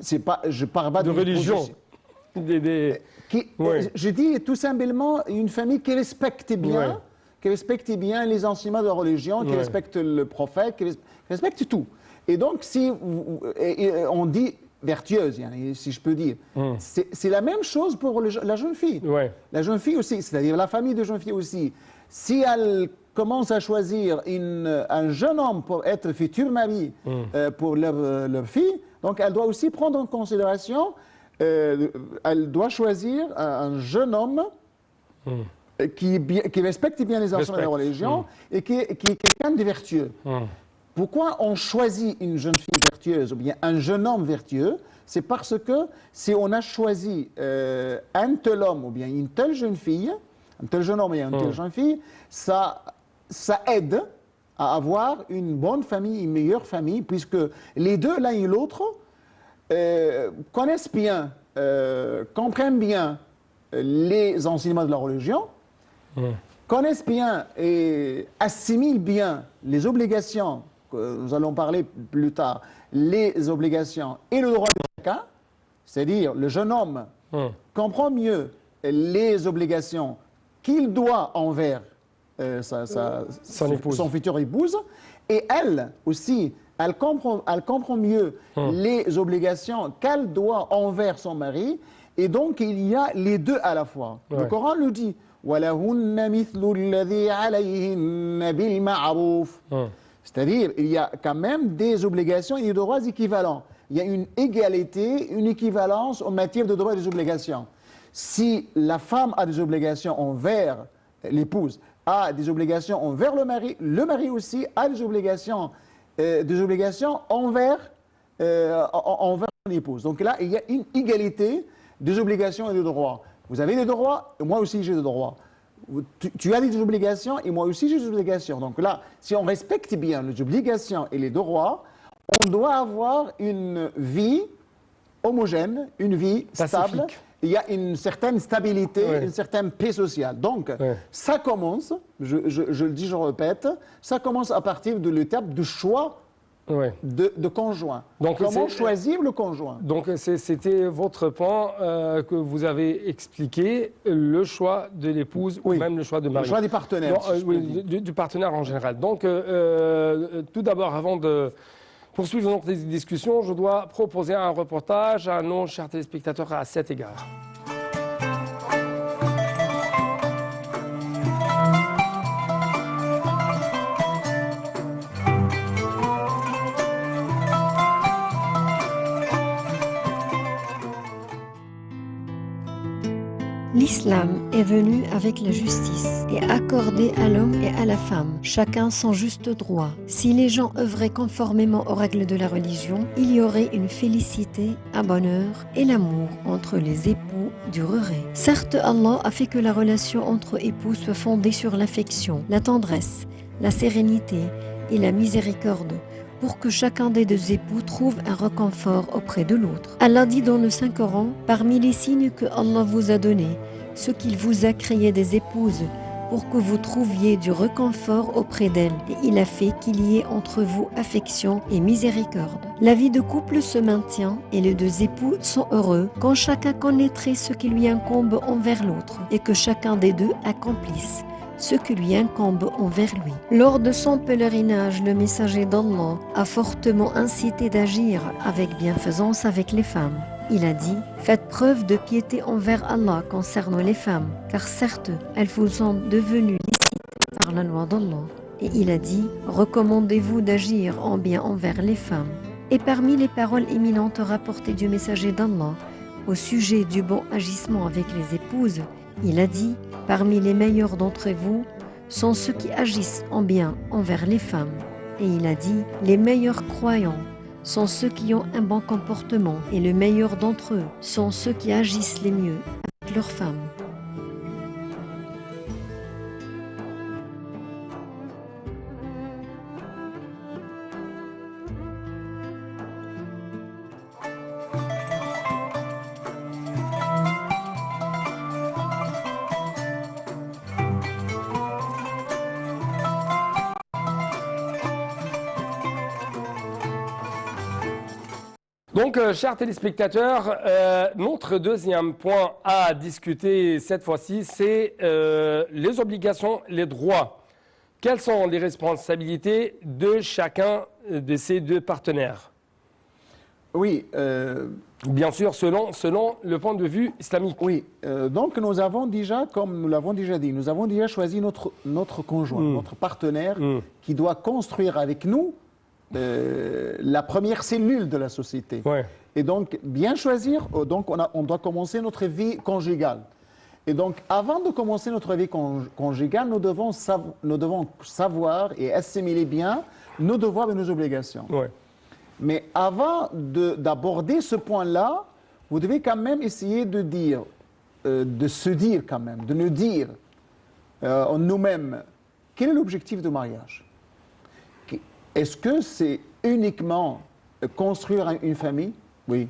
c'est pas, je parle pas de religion. Ouais. Je dis tout simplement une famille qui respecte bien, Ouais. qui respecte bien les enseignements de la religion, qui Ouais. respecte le prophète, qui respecte tout. Et donc, si on dit vertueuse, si je peux dire, c'est la même chose pour la jeune fille. Ouais. La jeune fille aussi, c'est-à-dire la famille de jeune fille aussi. Si elle commence à choisir un jeune homme pour être futur mari pour leur fille, donc elle doit aussi prendre en considération, elle doit choisir un jeune homme qui respecte bien les enseignements de la religion et qui est quelqu'un de vertueux. Pourquoi on choisit une jeune fille vertueuse ou bien un jeune homme vertueux? C'est parce que si on a choisi un tel homme ou bien une telle jeune fille, un tel jeune homme et une telle jeune fille, ça aide à avoir une bonne famille, une meilleure famille, puisque les deux, l'un et l'autre, connaissent bien, comprennent bien les enseignements de la religion, connaissent bien et assimilent bien les obligations, que nous allons parler plus tard, les obligations et le droit de chacun, c'est-à-dire le jeune homme comprend mieux les obligations qu'il doit envers son futur épouse, et elle aussi, elle comprend mieux les obligations qu'elle doit envers son mari, et donc il y a les deux à la fois. Le Coran le dit. C'est-à-dire, il y a quand même des obligations et des droits équivalents. Il y a une égalité, une équivalence en matière de droits et des obligations. Si la femme a des obligations envers l'épouse, a des obligations envers le mari aussi a des obligations envers son épouse. Donc là, il y a une égalité des obligations et des droits. Vous avez des droits, et moi aussi j'ai des droits. Tu as des obligations et moi aussi j'ai des obligations. Donc là, si on respecte bien les obligations et les droits, on doit avoir une vie homogène, une vie stable. Il y a une certaine stabilité, une certaine paix sociale. Donc, ça commence, je le dis, je répète, ça commence à partir de l'étape du choix de conjoint. Donc, comment choisir le conjoint? Donc, c'était votre point que vous avez expliqué, le choix de l'épouse ou même le choix de mari. Le choix des partenaires. Du partenaire en général. Donc, tout d'abord, avant de poursuivre notre discussion, je dois proposer un reportage à nos chers téléspectateurs à cet égard. L'islam est venu avec la justice et accordé à l'homme et à la femme, chacun son juste droit. Si les gens œuvraient conformément aux règles de la religion, il y aurait une félicité, un bonheur et l'amour entre les époux durerait. Certes, Allah a fait que la relation entre époux soit fondée sur l'affection, la tendresse, la sérénité et la miséricorde, pour que chacun des deux époux trouve un réconfort auprès de l'autre. Allah dit dans le Saint-Coran, parmi les signes que Allah vous a donnés, ce qu'il vous a créé des épouses, pour que vous trouviez du réconfort auprès d'elles, et il a fait qu'il y ait entre vous affection et miséricorde. La vie de couple se maintient et les deux époux sont heureux quand chacun connaîtrait ce qui lui incombe envers l'autre, et que chacun des deux accomplisse ce qui lui incombe envers lui. Lors de son pèlerinage, le messager d'Allah a fortement incité d'agir avec bienfaisance avec les femmes. Il a dit « Faites preuve de piété envers Allah concernant les femmes, car certes, elles vous sont devenues licites par la loi d'Allah. » Et il a dit « Recommandez-vous d'agir en bien envers les femmes. » Et parmi les paroles éminentes rapportées du messager d'Allah au sujet du bon agissement avec les épouses, il a dit « Parmi les meilleurs d'entre vous sont ceux qui agissent en bien envers les femmes. » Et il a dit « Les meilleurs croyants sont ceux qui ont un bon comportement, et le meilleur d'entre eux sont ceux qui agissent les mieux avec leurs femmes. » Donc, chers téléspectateurs, notre deuxième point à discuter cette fois-ci, c'est les obligations, les droits. Quelles sont les responsabilités de chacun de ces deux partenaires? Oui, Bien sûr, selon le point de vue islamique. oui. Donc nous avons déjà, comme nous l'avons déjà dit, nous avons déjà choisi notre conjoint, notre partenaire qui doit construire avec nous la première cellule de la société. Ouais. Et donc, bien choisir, donc on doit commencer notre vie conjugale. Et donc, avant de commencer notre vie conjugale, nous devons savoir et assimiler bien nos devoirs et nos obligations. Ouais. Mais avant d'aborder ce point-là, vous devez quand même essayer de dire, de se dire quand même, de nous dire en nous-mêmes, quel est l'objectif du mariage? Est-ce que c'est uniquement construire une famille? Oui.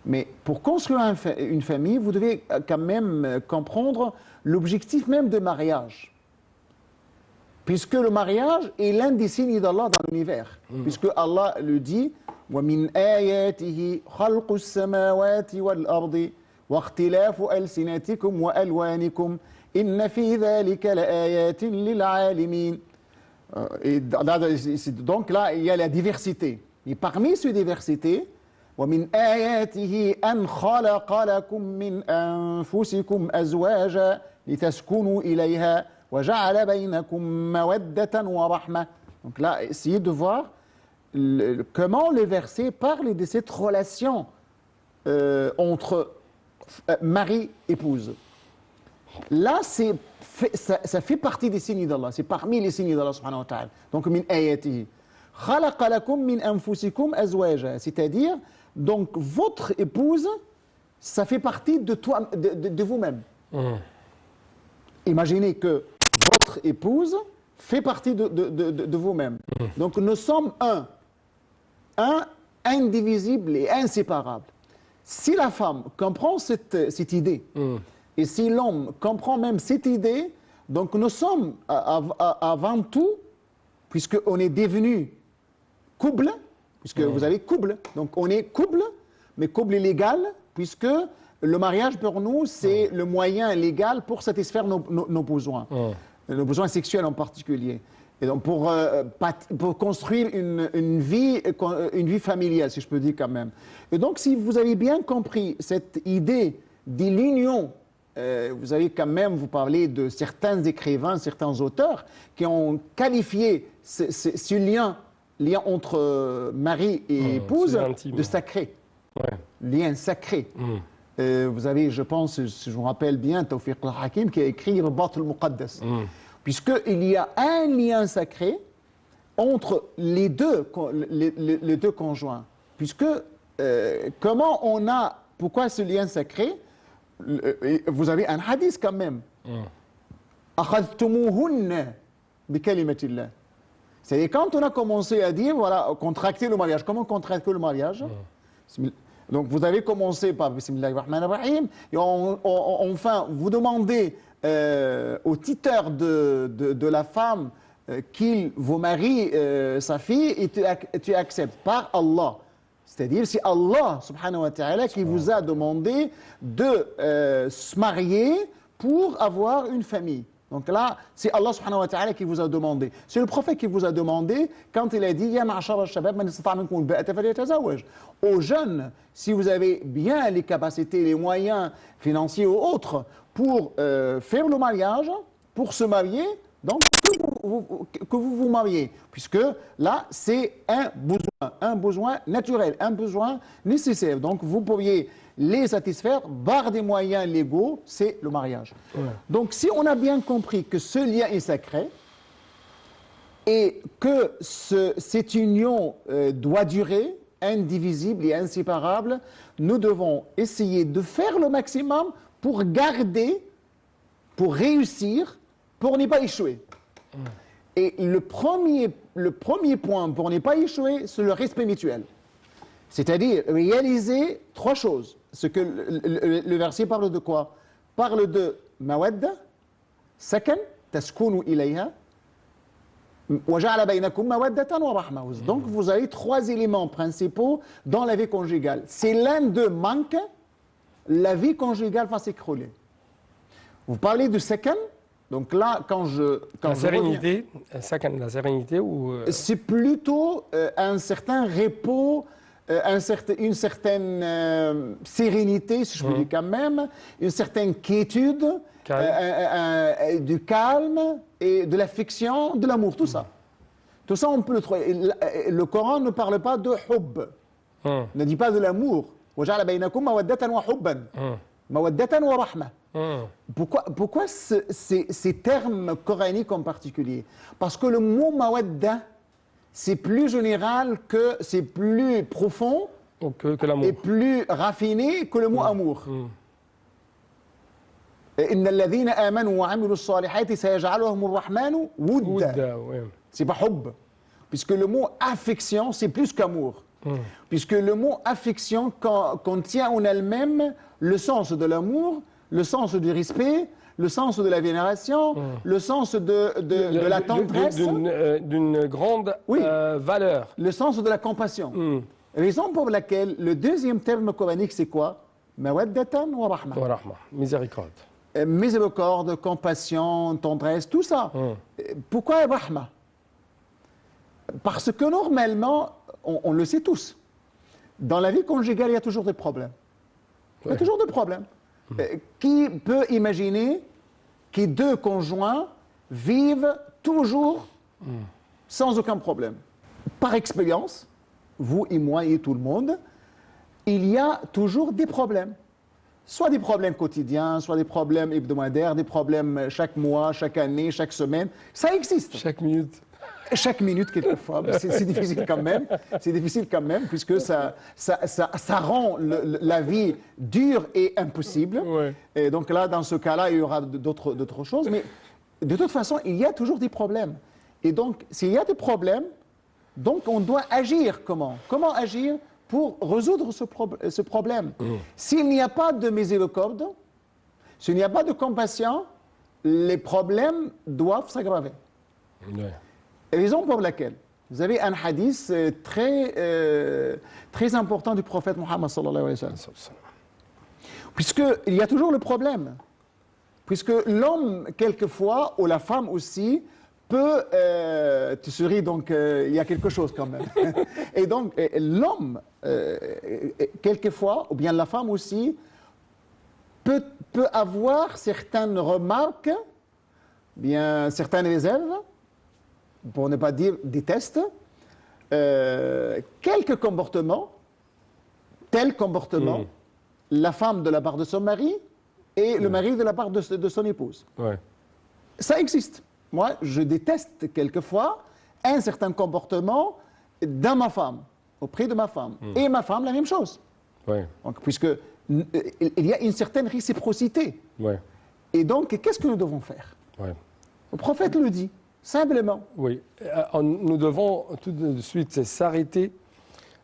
Mais pour construire une famille, vous devez quand même comprendre l'objectif même de mariage. Puisque le mariage est l'un des signes d'Allah dans l'univers. Puisque Allah le dit, وَمِنْ آيَاتِهِ خَلْقُ السَّمَاوَاتِ وَالْأَرْضِ وَاخْتِلَافُ أَلْسِنَتِكُمْ وَأَلْوَانِكُمْ إِنَّ فِي ذَلِكَ لَآيَاتٍ لِلْعَالِمِينَ. Donc là, il y a la diversité. Et parmi ces diversités, وَمِنْ آيَاتِهِ أَنْ خَلَقَ لَكُمْ مِنْ أَنفُسِكُمْ أَزْوَاجًا لِتَسْكُنُوا إِلَيْهَا وَجَعَلَ بَيْنَكُمْ مَوَدَّةً وَرَحْمَةً. Donc là, essayez de voir comment le verset parle de cette relation entre mari et épouse. Là, ça fait partie des signes d'Allah. C'est parmi les signes d'Allah subhanahu wa ta'ala. Donc, min ayatihi. Khalaqa lakum min anfusikum azwaja. C'est-à-dire, donc, votre épouse, ça fait partie de vous-même. Imaginez que votre épouse fait partie de vous-même. Donc, nous sommes un indivisible et inséparable. Si la femme comprend cette idée, et si l'homme comprend même cette idée, donc nous sommes avant tout, puisqu'on est devenu couple, puisque vous avez couple, donc on est couple, mais couple légal, puisque le mariage pour nous, c'est le moyen légal pour satisfaire nos besoins, nos besoins sexuels en particulier. Et donc pour construire une vie familiale, si je peux dire quand même. Et donc si vous avez bien compris cette idée de l'union, vous avez quand même, vous parlez de certains écrivains, certains auteurs qui ont qualifié ce lien entre mari et épouse de sacré. Ouais. Lien sacré. Vous avez, je pense, si je me rappelle bien, Tawfiq al-Hakim qui a écrit Rabat al-Muqaddas. Puisqu'il y a un lien sacré entre les deux conjoints. Puisque, pourquoi ce lien sacré? Vous avez un hadith quand même. Akhadhtumuhunna bi kalimatillah. C'est quand on a commencé à dire, voilà, contracter le mariage. Comment contracter le mariage? Donc vous avez commencé par Bismillahir Rahmanir Rahim, et enfin vous demandez au tuteur de la femme qu'il vous marie sa fille, et tu acceptes par Allah. C'est-à-dire c'est Allah subhanahu wa ta'ala qui vous a demandé de se marier pour avoir une famille. Donc là, c'est Allah subhanahu wa ta'ala qui vous a demandé. C'est le prophète qui vous a demandé quand il a dit Ya ma'ashara al-shabab man istata'a minkum al-ba'ata falyatazawwaj. Aux jeunes, si vous avez bien les capacités, les moyens financiers ou autres pour faire le mariage, pour se marier, donc que vous vous mariez. Puisque là, c'est un besoin naturel, un besoin nécessaire. Donc vous pourriez les satisfaire par des moyens légaux, c'est le mariage. Ouais. Donc si on a bien compris que ce lien est sacré et que cette union doit durer, indivisible et inséparable, nous devons essayer de faire le maximum pour garder, pour réussir, pour ne pas échouer. Et le premier point pour ne pas échouer, c'est le respect mutuel. C'est-à-dire réaliser trois choses. Ce que le verset parle de quoi? Parle de mawadda, sakan, taskunu ilayha, وَجَعَلَ بَيْنَكُمْ مَوَدَّةً وَرَحْمَةً. Donc vous avez trois éléments principaux dans la vie conjugale. Si l'un d'eux manque, la vie conjugale va s'écrouler. Vous parlez du sakan, donc là, quand je sérénité, la sérénité ou... c'est plutôt un certain repos, une certaine sérénité, si je peux dire quand même, une certaine quiétude, du calme et de l'affection, de l'amour, tout ça. Tout ça, on peut le trouver. Le Coran ne parle pas de hubb, ne dit pas de l'amour. وَجَعَلَ بَيْنَكُمْ مَوَدَّةً وَحُبًّا مَوَدَّةً وَرَحْمَةً. Pourquoi ces termes coraniques en particulier? Parce que le mot mawadda, c'est plus général, c'est plus profond et plus raffiné que le mot amour. إِنَّ الَّذِينَ آمَنُوا وَعَمِلُوا الصَّالِحَاتِ سَيَجْعَلُهُمُ الرَّحْمَنُ وُدًّا. C'est pas hubb. Puisque le mot affection, c'est plus qu'amour. Puisque le mot affection contient en elle-même le sens de l'amour, le sens du respect, le sens de la vénération, le sens de la tendresse. D'une grande valeur. Le sens de la compassion. Raison pour laquelle le deuxième terme coranique, c'est quoi? Mawaddatan wa rahma. Miséricorde. Miséricorde, compassion, tendresse, tout ça. Pourquoi rahma? Parce que normalement, on le sait tous, dans la vie conjugale, il y a toujours des problèmes. Il y a toujours des problèmes. Qui peut imaginer que deux conjoints vivent toujours sans aucun problème? Par expérience, vous et moi et tout le monde, il y a toujours des problèmes. Soit des problèmes quotidiens, soit des problèmes hebdomadaires, des problèmes chaque mois, chaque année, chaque semaine. Ça existe. Chaque minute. Chaque minute, quelquefois. C'est difficile quand même. C'est difficile quand même, puisque ça rend la vie dure et impossible. Et donc là, dans ce cas-là, il y aura d'autres choses. Mais de toute façon, il y a toujours des problèmes. Et donc, s'il y a des problèmes, donc on doit agir comment? Comment agir pour résoudre ce problème? S'il n'y a pas de miséricorde, s'il n'y a pas de compassion, les problèmes doivent s'aggraver. Raison pour laquelle vous avez un hadith très important du prophète Mohammed sallallahu alayhi wa sallam. Puisqu'il y a toujours le problème. Puisque l'homme, quelquefois, ou la femme aussi, peut... tu souris, donc il y a quelque chose quand même. Et donc, l'homme, quelquefois, ou bien la femme aussi, peut avoir certaines remarques, bien certaines réserves, pour ne pas dire des tests, quelques comportements, tels comportements, la femme de la part de son mari et le mari de la part de son épouse. Ça existe. Moi, je déteste quelquefois un certain comportement dans ma femme, auprès de ma femme. Et ma femme, la même chose. Donc, puisqu'il y a une certaine réciprocité. Et donc, qu'est-ce que nous devons faire? Le prophète le dit. Simplement. Oui. Nous devons tout de suite s'arrêter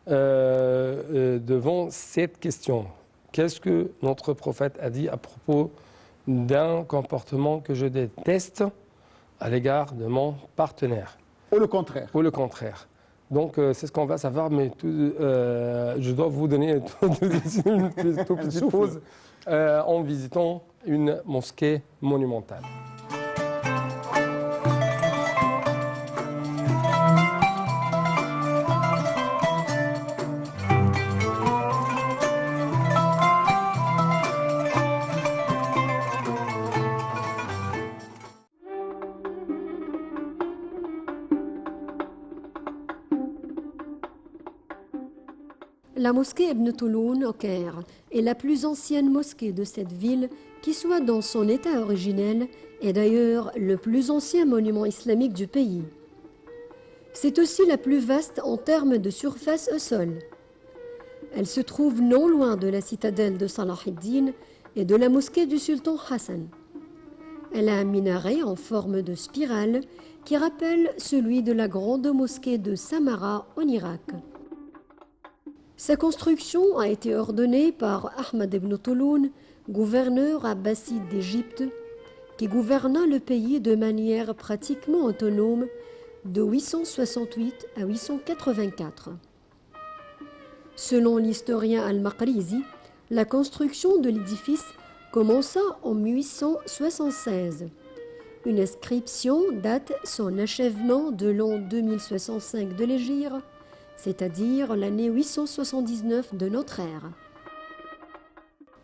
devant cette question. Qu'est-ce que notre prophète a dit à propos d'un comportement que je déteste à l'égard de mon partenaire? Ou le contraire. Ou le contraire. Donc, c'est ce qu'on va savoir, mais je dois vous donner une toute petite pause en visitant une mosquée monumentale. La mosquée Ibn Touloun au Caire est la plus ancienne mosquée de cette ville qui soit dans son état originel et d'ailleurs le plus ancien monument islamique du pays. C'est aussi la plus vaste en termes de surface au sol. Elle se trouve non loin de la citadelle de Salah ad-Din et de la mosquée du sultan Hassan. Elle a un minaret en forme de spirale qui rappelle celui de la grande mosquée de Samarra en Irak. Sa construction a été ordonnée par Ahmad ibn Touloun, gouverneur abbasside d'Égypte, qui gouverna le pays de manière pratiquement autonome de 868 à 884. Selon l'historien Al-Maqrizi, la construction de l'édifice commença en 1876. Une inscription date son achèvement de l'an 2065 de l'Hégire, c'est-à-dire l'année 879 de notre ère.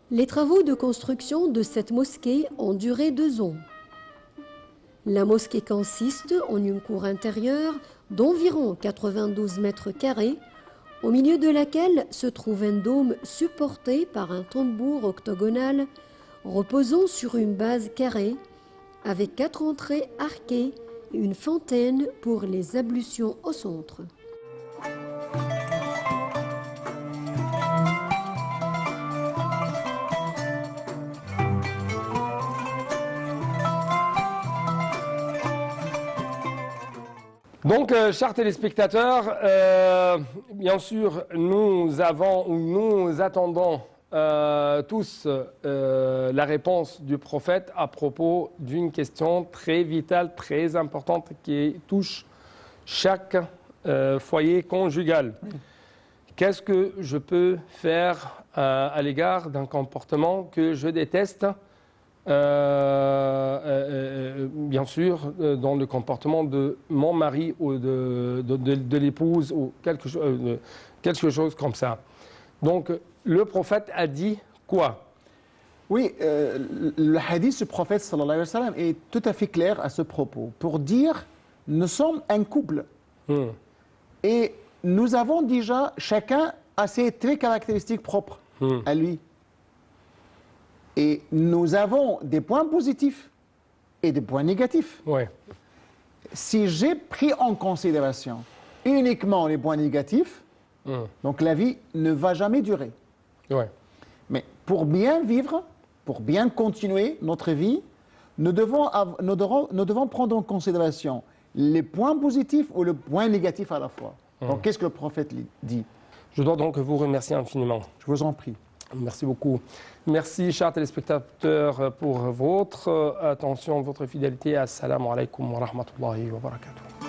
Les travaux de construction de cette mosquée ont duré 2 ans. La mosquée consiste en une cour intérieure d'environ 92 mètres carrés, au milieu de laquelle se trouve un dôme supporté par un tambour octogonal reposant sur une base carrée, avec 4 entrées arquées et une fontaine pour les ablutions au centre. Donc, chers téléspectateurs, bien sûr, nous attendons tous la réponse du prophète à propos d'une question très vitale, très importante qui touche chaque foyer conjugal. Qu'est-ce que je peux faire à l'égard d'un comportement que je déteste, bien sûr, dans le comportement de mon mari ou de l'épouse ou quelque chose comme ça. Donc, le prophète a dit quoi? Oui, le hadith du prophète sallallahu alayhi wa sallam est tout à fait clair à ce propos. Pour dire, nous sommes un couple. Et nous avons déjà, chacun a ses traits caractéristiques propres à lui. Et nous avons des points positifs et des points négatifs. Ouais. Si j'ai pris en considération uniquement les points négatifs, donc la vie ne va jamais durer. Ouais. Mais pour bien vivre, pour bien continuer notre vie, nous devons prendre en considération les points positifs ou le point négatif à la fois. Donc qu'est-ce que le prophète dit? Je dois donc vous remercier infiniment. Je vous en prie. Merci beaucoup. Merci, chers téléspectateurs, pour votre attention, votre fidélité. Assalamu alaikum wa rahmatullahi wa barakatuh.